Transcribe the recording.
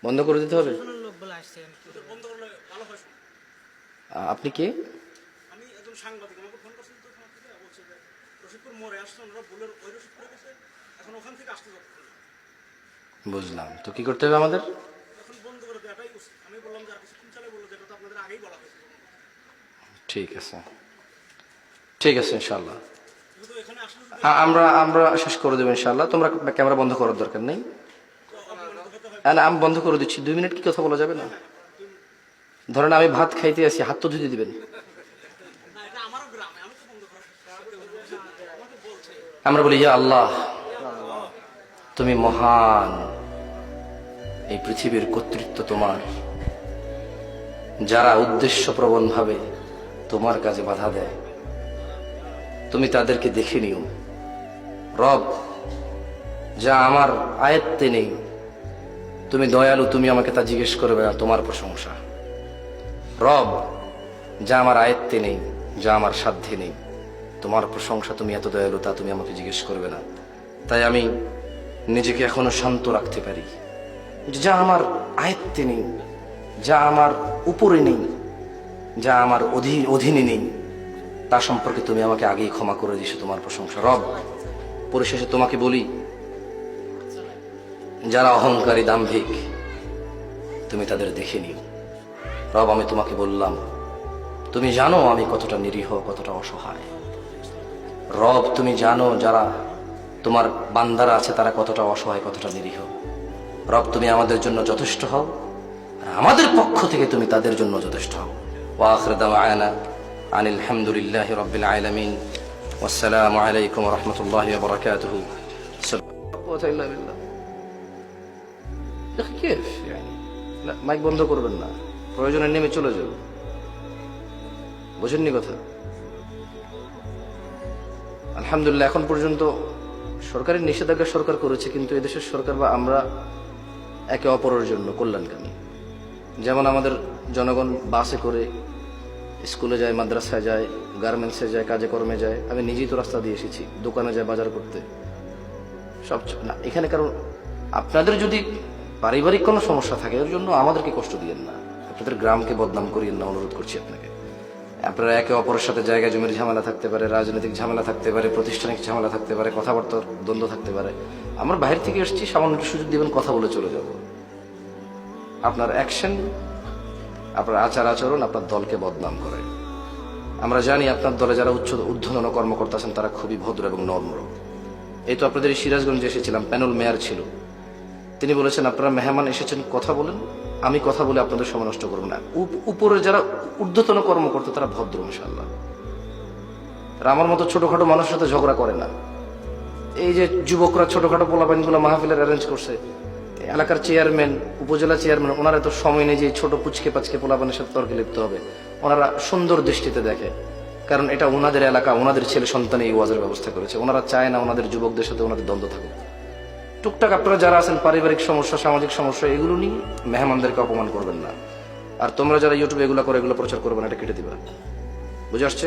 বন্ধ করে দিতে হবে। প্রশাসনের লোক বলে আসছে বন্ধ করলে ভালো হয়। আপনি কে? আমি একজন সাংবাদিক, আমাকে ফোন করছেন তো ওখান থেকে, বলছে যে রশিদপুর মোড়ে আসছে, ওনারা ভুলের ওই রশিদপুরে গেছে, এখন ওখান থেকে আসতে যাচ্ছে। বুঝলাম, তো কি করতে হবে আমাদের? এখন বন্ধ করে দেওয়াটাই উচিত। আমি বললাম যে আর কিছুক্ষণ চালে, বললো যেটা তো আপনাদের আগেই বলা হয়েছে। ঠিক আছে, ঠিক আছে, ইনশাল্লাহ কিন্তু এখানে আসলে আমরা আমরা শেষ করে দেবো ইনশাল্লাহ। তোমরা ক্যামেরা বন্ধ করার দরকার নেই। না, আমি বন্ধ করে দিচ্ছি। 2 মিনিট কি কথা বলা যাবে না? ধরেন আমি ভাত খাইতে আসি, হাত তো ধুতে দিবেন। না, এটা আমারও গ্রামে, আমি তো বন্ধ করার আমাকে বলছে। আমরা বলি, ইয়া আল্লাহ, তুমি মহান, এই পৃথিবীর কর্তৃত্ব তোমার। যারা উদ্দেশ্যপ্রবণ ভাবে তোমার কাজে বাধা দেয়, তুমি তাদেরকে দেখে নিও। রব, যা আমার আয়ত্তে নেই, তুমি দয়ালু, তুমি আমাকে তা জিজ্ঞেস করবে না, তোমার প্রশংসা। রব, যা আমার আয়ত্তে নেই, যা আমার সাধ্যে নেই, তোমার প্রশংসা, তুমি এত দয়ালু, তা তুমি আমাকে জিজ্ঞেস করবে না। তাই আমি নিজেকে এখনো শান্ত রাখতে পারি। যা আমার আয়ত্তে নেই, যা আমার উপরে নেই, যা আমার অধীনে নেই, তা সম্পর্কে তুমি আমাকে আগেই ক্ষমা করে দিয়েছো, তোমার প্রশংসা। রব, পরিশেষে তোমাকে বলি, যারা অহংকারী দাম্ভিক, তুমি তাদের দেখে নিও। রব, আমি তোমাকে বললাম, তুমি জানো আমি কতটা নিরীহ, কতটা অসহায়। রব, তুমি জানো যারা তোমার বান্দারা আছে তারা কতটা অসহায়, কতটা নিরীহ। রব, তুমি আমাদের জন্য যথেষ্ট হও, আর আমাদের পক্ষ থেকে তুমি তাদের জন্য যথেষ্ট হও। ওয়া আখিরু দাওয়ানা আনিল হামদুলিল্লাহি রাব্বিল আলামিন। ওয়াসসালামু আলাইকুম ওয়া রাহমাতুল্লাহি ওয়া বারাকাতুহু। মাইক বন্ধ করবেন না, প্রয়োজনে নেমে চলে যাও। বুঝেননি কথা? আলহামদুলিল্লাহ, এখন পর্যন্ত সরকারি নিষেধাজ্ঞা সরকার করেছে, কিন্তু এদেশের সরকার বা আমরা একে অপরের জন্য কল্যাণকামী। যেমন আমাদের জনগণ বাসে করে স্কুলে যায়, মাদ্রাসায় যায়, গার্মেন্টসে যায়, কাজে কর্মে যায়। আমি নিজেই তো রাস্তা দিয়ে এসেছি, দোকানে যায় বাজার করতে, সব না। এখানে কারণ আপনাদের যদি পারিবারিক কোনো সমস্যা থাকে, এর জন্য আমাদেরকে কষ্ট দিয়েন না, আপনাদের গ্রামকে বদনাম করিয়েন না, অনুরোধ করছি আপনাকে। আপনারা একে অপরের সাথে জায়গা জমির ঝামেলা থাকতে পারে, রাজনৈতিক ঝামেলা থাকতে পারে, প্রতিষ্ঠানিক ঝামেলা থাকতে পারে, কথাবার্তার দ্বন্দ্ব থাকতে পারে। আমরা বাইরে থেকে এসেছি, সামান্য একটু সুযোগ দিবেন, কথা বলে চলে যাব। আপনার অ্যাকশন, আপনার আচার আচরণ আপনার দলকে বদনাম করে। আমরা জানি আপনার দলে যারা ঊর্ধ্বতন কর্মকর্তা আছেন তারা খুবই ভদ্র এবং নম্র। এই তো আপনাদের এই সিরাজগঞ্জে এসেছিলাম, প্যানেল মেয়র ছিল, তিনি বলেছেন আপনারা মেহমান এসেছেন, কথা বলেন, আমি কথা বলে আপনাদের সময় নষ্ট করবো না। উপরে যারা ঊর্ধ্বতন কর্মকর্তা তারা ভদ্র, ইনশাআল্লাহ। তারা আমার মতো ছোটখাটো মানুষের সাথে ঝগড়া করে না। এই যে যুবকরা ছোটখাটো পোলাপাইনগুলো মাহফিলের অ্যারেঞ্জ করছে, এলাকার চেয়ারম্যান, উপজেলা চেয়ারম্যান, ওনারা তো সময় নেই যে ছোট পুচকে পাচকে পোলাপানের সাথে তর্কে লিপ্ত হবে। ওনারা সুন্দর দৃষ্টিতে দেখে, কারণ এটা ওনাদের এলাকা, ওনাদের ছেলে সন্তান এই ওয়াজের ব্যবস্থা করেছে। ওনারা চায় না ওনাদের যুবকদের সাথে ওনাদের দ্বন্দ্ব থাকুক। টুকটাক আপনারা যারা আছেন, পারিবারিক সমস্যা, সামাজিক সমস্যা, এগুলো নিয়ে মেহমানদেরকে অপমান করবেন না। আর তোমরা যারা ইউটিউবে এগুলো করে, এগুলো প্রচার করবে না, এটা কেটে দিবা। বুঝে আসছে?